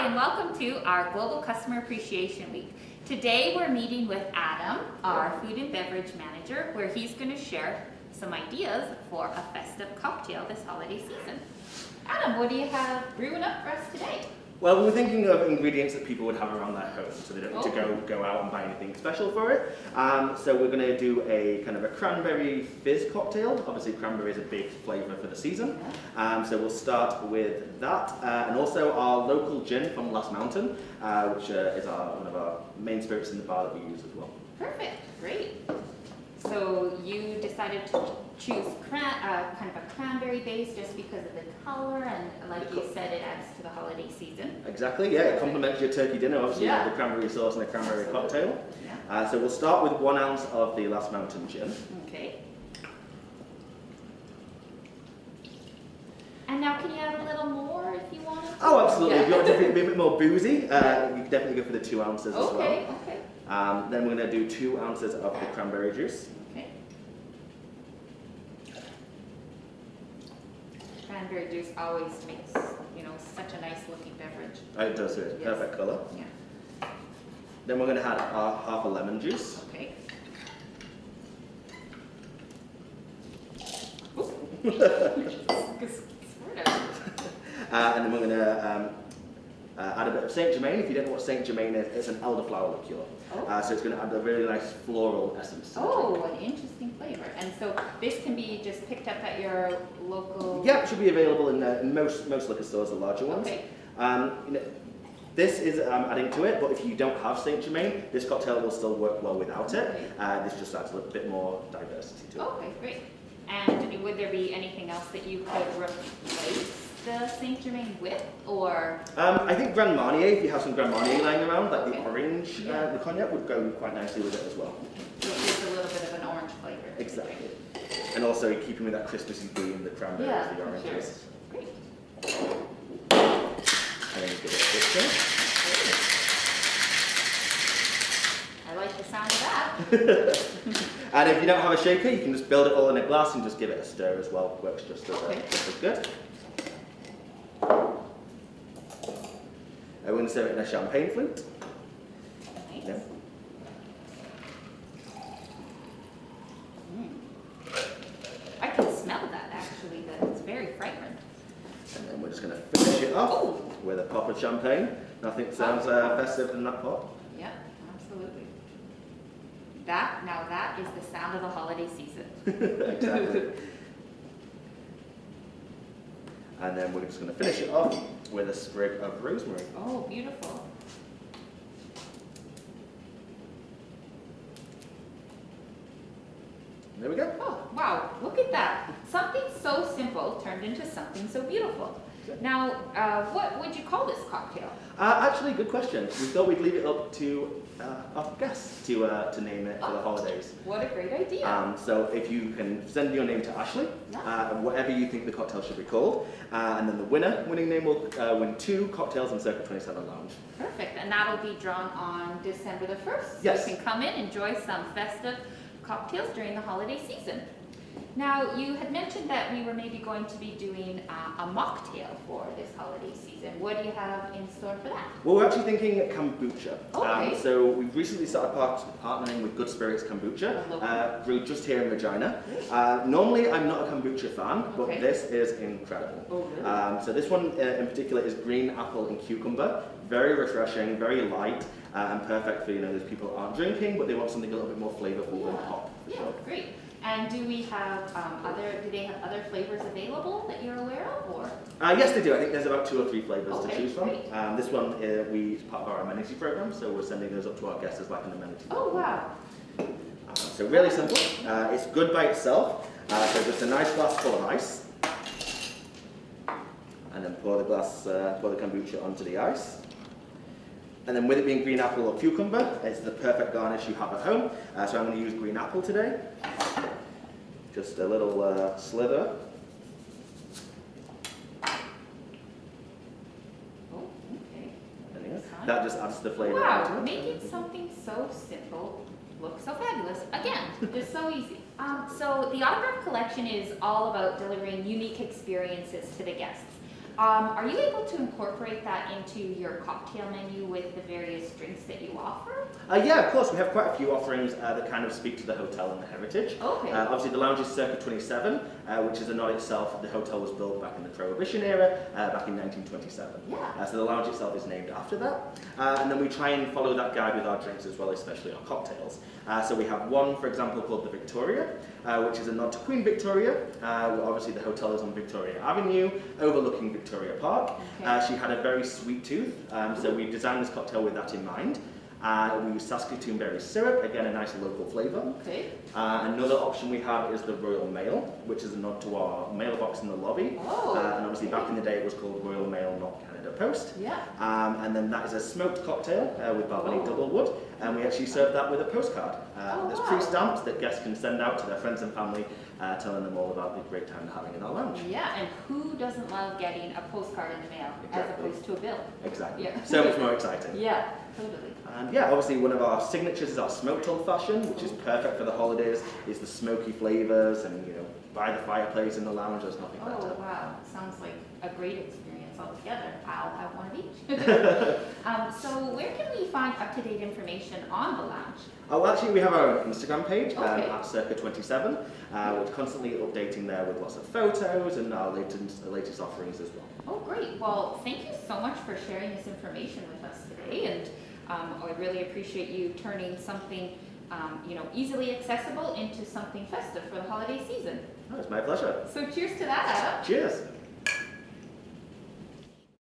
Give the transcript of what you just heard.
Hi, and welcome to our Global Customer Appreciation Week. Today we're meeting with Adam, our Food and Beverage Manager, where he's going to share some ideas for a festive cocktail this holiday season. Adam, what do you have brewing up for us today? Well, we were thinking of ingredients that people would have around their home, so they don't need to go out and buy anything special for it. So we're going to do a kind of a cranberry fizz cocktail. Obviously, cranberry is a big flavour for the season. So we'll start with that, and also our local gin from Last Mountain, which is one of our main spirits in the bar that we use as well. Perfect, great. So you decided to choose kind of a cranberry base just because of the color and, like you said, it adds to the holiday season. Exactly, yeah, it complements your turkey dinner. Obviously, you have the cranberry sauce and the cranberry cocktail. So we'll start with 1 ounce of the Last Mountain gin. Okay. And now can you add a little more if you wanted to? Oh, absolutely. If you want to be a bit more boozy, you can definitely go for the 2 ounces as well. Okay. Then we're going to do 2 ounces of the cranberry juice. Okay. Cranberry juice always makes, such a nice looking beverage. It does, it's perfect colour. Yeah. Then we're going to add half a lemon juice. Okay. And then we're going to add a bit of Saint Germain. If you don't know what Saint Germain is, it's an elderflower liqueur. So it's going to add a really nice floral essence to the drink. An interesting flavour. And so this can be just picked up at your local... Yeah, it should be available in most liquor stores, the larger ones. Okay. This is adding to it, but if you don't have Saint Germain, this cocktail will still work well without it. This just adds a little bit more diversity to it. Okay, great. And would there be anything else that you could replace the Saint Germain with, or? I think Grand Marnier, if you have some Grand Marnier lying around, like the orange, the cognac would go quite nicely with it as well. So it gives a little bit of an orange flavor. Exactly. And also keeping with that Christmassy theme, the cranberries, the oranges. Sure. Great. And then just give it a mixture. I like the sound of that. And if you don't have a shaker, you can just build it all in a glass and just give it a stir as well. Works just as good. We're going to serve it in a champagne flute. Nice. Yeah. I can smell that actually, that it's very fragrant. And then we're just going to finish it off with a pop of champagne. Nothing sounds festive than that pop. Yeah, absolutely. Now that is the sound of the holiday season. Exactly. And then we're just going to finish it off with a sprig of rosemary. Oh, beautiful. There we go. Oh, wow, look at that. Something so simple turned into something so beautiful. Now, what would you call this cocktail? Actually, good question. We thought we'd leave it up to our guests to name it for the holidays. What a great idea. So if you can send your name to Ashley, whatever you think the cocktail should be called, and then the winning name will win 2 cocktails in Circle 27 Lounge. Perfect, and that'll be drawn on December the 1st. Yes. So you can come in, enjoy some festive cocktails during the holiday season. Now, you had mentioned that we were maybe going to be doing a mocktail for this holiday season. What do you have in store for that? Well, we're actually thinking kombucha. Okay. So we've recently started partnering with Good Spirits Kombucha, brewed just here in Regina. Normally, I'm not a kombucha fan, but this is incredible. Oh, really? So this one in particular is green apple and cucumber. Very refreshing, very light, and perfect for those people who aren't drinking, but they want something a little bit more flavorful and pop. Yeah, great. And do we have do they have other flavors available that you're aware of, or? Yes, they do. I think there's about 2 or 3 flavors to choose from. Great. This one is part of our amenity program, so we're sending those up to our guests as like an amenity. Oh, wow. So really simple. It's good by itself. So just a nice glass full of ice, and then pour the kombucha onto the ice. And then with it being green apple or cucumber, it's the perfect garnish you have at home. So I'm going to use green apple today. Just a little slither. Oh, okay. Anyway, that just adds the flavor. Wow, making something so simple look so fabulous. Again, just so easy. So the Autograph Collection is all about delivering unique experiences to the guests. Are you able to incorporate that into your cocktail menu with the various drinks that you offer? Yeah, of course. We have quite a few offerings that kind of speak to the hotel and the heritage. Okay. Obviously, the lounge is circa 27, which is a nod itself. The hotel was built back in the Prohibition era, back in 1927. Yeah. So the lounge itself is named after that. And then we try and follow that guide with our drinks as well, especially our cocktails. So we have one, for example, called the Victoria, which is a nod to Queen Victoria. Obviously, the hotel is on Victoria Avenue, overlooking Victoria Park. Okay. She had a very sweet tooth, so we designed this cocktail with that in mind. We use Saskatoon berry syrup, again a nice local flavour. Okay. Another option we have is the Royal Mail, which is a nod to our mailbox in the lobby. Oh, And obviously back in the day it was called Royal Mail, not Canada Post. Yeah. And then that is a smoked cocktail with Balvenie double wood, and we actually serve that with a postcard that's wow. pre-stamped that guests can send out to their friends and family, telling them all about the great time they're having in our lounge. Yeah, and who doesn't love getting a postcard in the mail as Exactly. opposed to a bill? Exactly. Yeah. So much more exciting. Yeah, totally. And yeah, obviously one of our signatures is our smoked old fashioned, which is perfect for the holidays. It's the smoky flavors, and by the fireplace in the lounge, there's nothing Oh, better. wow. Sounds like a great experience altogether. I'll have one of each. So where can we find up-to-date information on the lounge? Oh, well, actually, we have our Instagram page Okay. at circa 27. We're constantly updating there with lots of photos and our latest offerings as well. Oh, great. Well, thank you so much for sharing this information with us today. And I really appreciate you turning something easily accessible into something festive for the holiday season. Oh, it's my pleasure. So cheers to that, Adam. Cheers.